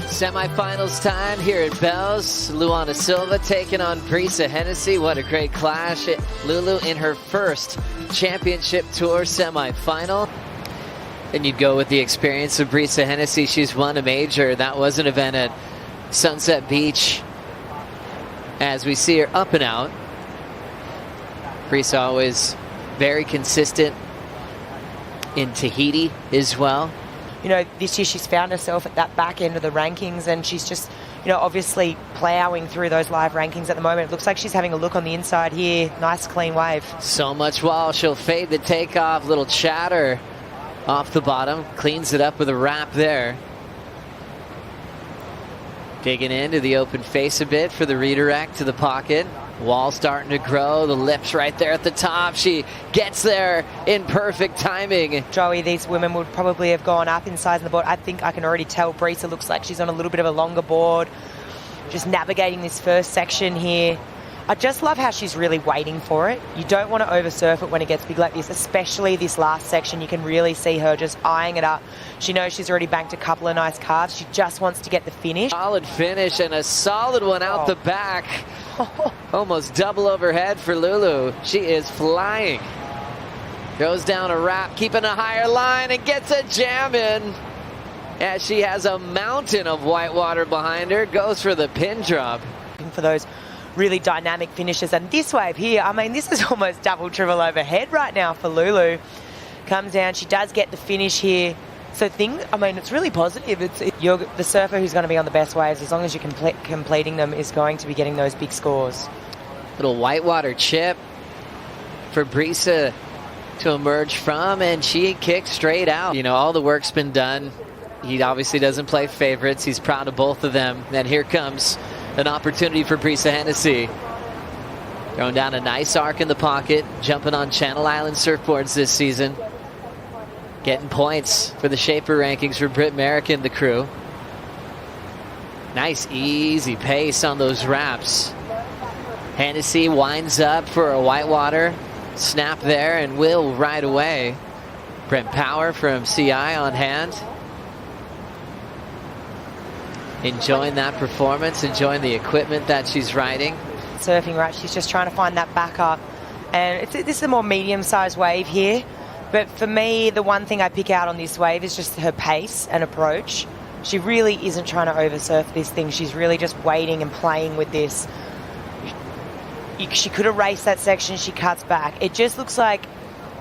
Semifinals time here at Bell's. Luana Silva taking on Brisa Hennessy. What a great clash. Lulu in her first championship tour semifinal. And you'd go with the experience of Brisa Hennessy. She's won a major. That was an event at Sunset Beach. As we see her up and out. Brisa always very consistent in Tahiti as well. You know, this year she's found herself at that back end of the rankings, and she's just, you know, obviously plowing through those live rankings at the moment. It looks like she's having a look on the inside here. Nice clean wave. So much wall. She'll fade the takeoff. Little chatter off the bottom. Cleans it up with a wrap there. Digging into the open face a bit for the redirect to the pocket. Wall starting to grow, the lips right there at the top. She gets there in perfect timing. Joey, these women would probably have gone up in size on the board. I think I can already tell Brisa looks like she's on a little bit of a longer board. Just navigating this first section here. I just love how she's really waiting for it. You don't want to oversurf it when it gets big like this, especially this last section. You can really see her just eyeing it up. She knows she's already banked a couple of nice carves. She just wants to get the finish. Solid finish and a solid one out the back. Almost double overhead for Lulu. She is flying. Goes down a wrap, keeping a higher line, and gets a jam in. As she has a mountain of white water behind her. Goes for the pin drop. For those really dynamic finishes, and this wave here, I mean, this is almost double, triple overhead right now for Lulu. Comes down, she does get the finish here. So I mean, it's really positive. You're the surfer who's going to be on the best waves, as long as you're completing them, is going to be getting those big scores. Little whitewater chip for Brisa to emerge from, and she kicks straight out. You know, all the work's been done. He obviously doesn't play favorites. He's proud of both of them. And here comes an opportunity for Brisa Hennessy. Throwing down a nice arc in the pocket, jumping on Channel Island surfboards this season. Getting points for the Shaper rankings for Britt Merrick and the crew. Nice easy pace on those wraps. Hennessy winds up for a whitewater snap there and will right away. Brent Power from CI on hand. Enjoying that performance, enjoying the equipment that she's riding. Surfing right, she's just trying to find that backup. And this is a more medium-sized wave here. But for me, the one thing I pick out on this wave is just her pace and approach. She really isn't trying to oversurf this thing. She's really just waiting and playing with this. She could have raced that section, she cuts back. It just looks like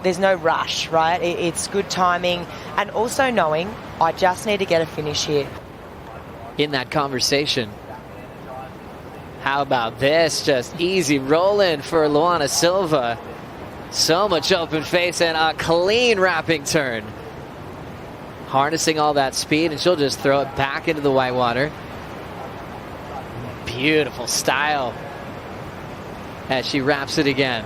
there's no rush, right? It's good timing. And also knowing, I just need to get a finish here. In that conversation. How about this? Just easy roll in for Luana Silva. So much open face and a clean wrapping turn. Harnessing all that speed, and she'll just throw it back into the whitewater. Beautiful style as she wraps it again.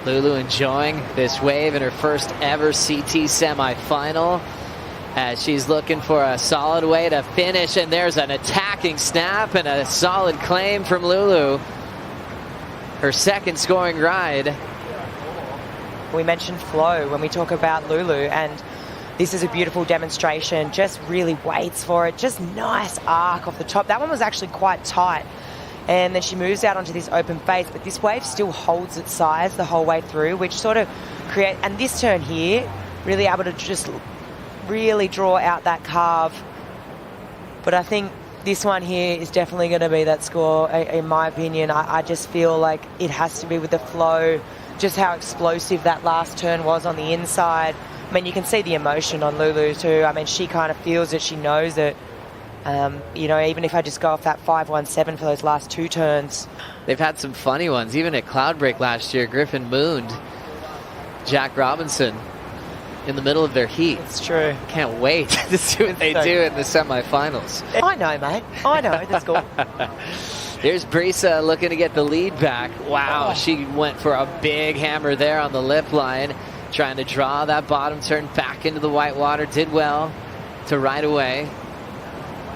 Lulu enjoying this wave in her first ever CT semifinal, as she's looking for a solid way to finish, and there's an attacking snap and a solid claim from Lulu. Her second scoring ride. We mentioned flow when we talk about Lulu, and this is a beautiful demonstration. Just really waits for it. Just nice arc off the top. That one was actually quite tight. And then she moves out onto this open face, but this wave still holds its size the whole way through, which sort of create, and this turn here, really able to just really draw out that carve. But I think this one here is definitely going to be that score, in my opinion. I just feel like it has to be with the flow, just how explosive that last turn was on the inside. I mean, you can see the emotion on Lulu too. I mean, she kind of feels it, she knows it. You know, even if I just go off that 517 for those last two turns. They've had some funny ones. Even at Cloudbreak last year, Griffin mooned Jack Robinson in the middle of their heat. It's true. Can't wait to see what they do in the semifinals. I know, mate. I know. That's cool. Here's Brisa looking to get the lead back. Wow, she went for a big hammer there on the lip line, trying to draw that bottom turn back into the whitewater. Did well to ride away.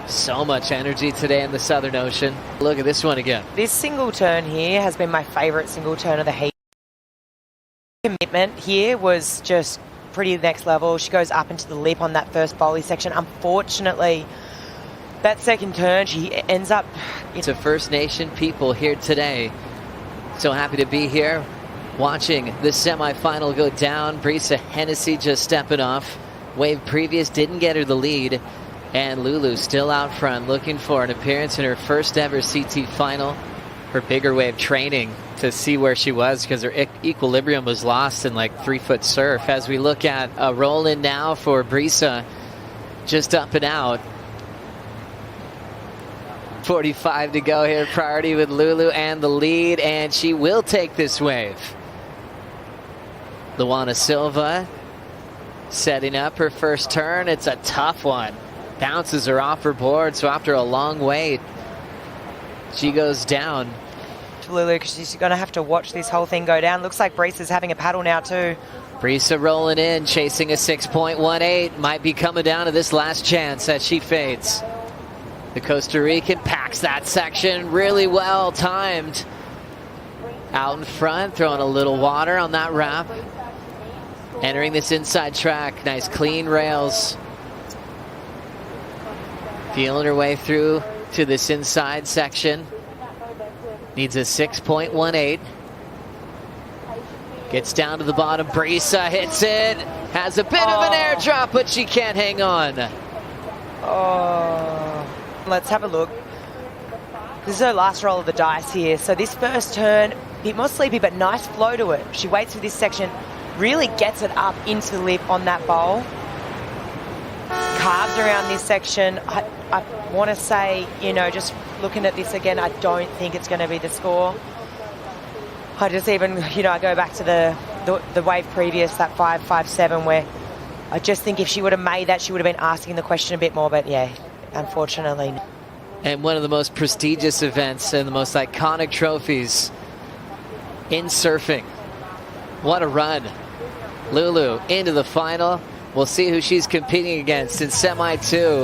So much energy today in the Southern Ocean. Look at this one again. This single turn here has been my favorite single turn of the heat. Commitment here was just pretty next level. She goes up into the lip on that first bowley section. Unfortunately, that second turn, she ends up... To First Nation people here today. So happy to be here watching the semifinal go down. Brisa Hennessy just stepping off. Wave previous didn't get her the lead. And Lulu still out front looking for an appearance in her first ever CT final. Her bigger wave training to see where she was because her equilibrium was lost in like 3-foot surf. As we look at a roll in now for Brisa, just up and out. 45 to go here. Priority with Lulu and the lead, and she will take this wave. Luana Silva setting up her first turn. It's a tough one. Bounces her off her board, so after a long wait, she goes down. To Lulu, because she's going to have to watch this whole thing go down. Looks like Brisa's having a paddle now too. Brisa rolling in, chasing a 6.18. Might be coming down to this last chance as she fades. The Costa Rican packs that section really well timed. Out in front, throwing a little water on that wrap. Entering this inside track. Nice clean rails. Feeling her way through to this inside section. Needs a 6.18. Gets down to the bottom. Brisa hits it. Has a bit of an airdrop, but she can't hang on. Oh. Let's have a look. This is her last roll of the dice here. So this first turn, a bit more sleepy, but nice flow to it. She waits for this section, really gets it up into the lip on that bowl. Carves around this section. I want to say, you know, just looking at this again, I don't think it's going to be the score. I just even, you know, I go back to the wave previous, that 5-5-7, where I just think if she would have made that, she would have been asking the question a bit more, but yeah. Unfortunately. And one of the most prestigious events and the most iconic trophies in surfing. What a run. Lulu into the final. We'll see who she's competing against in Semi 2.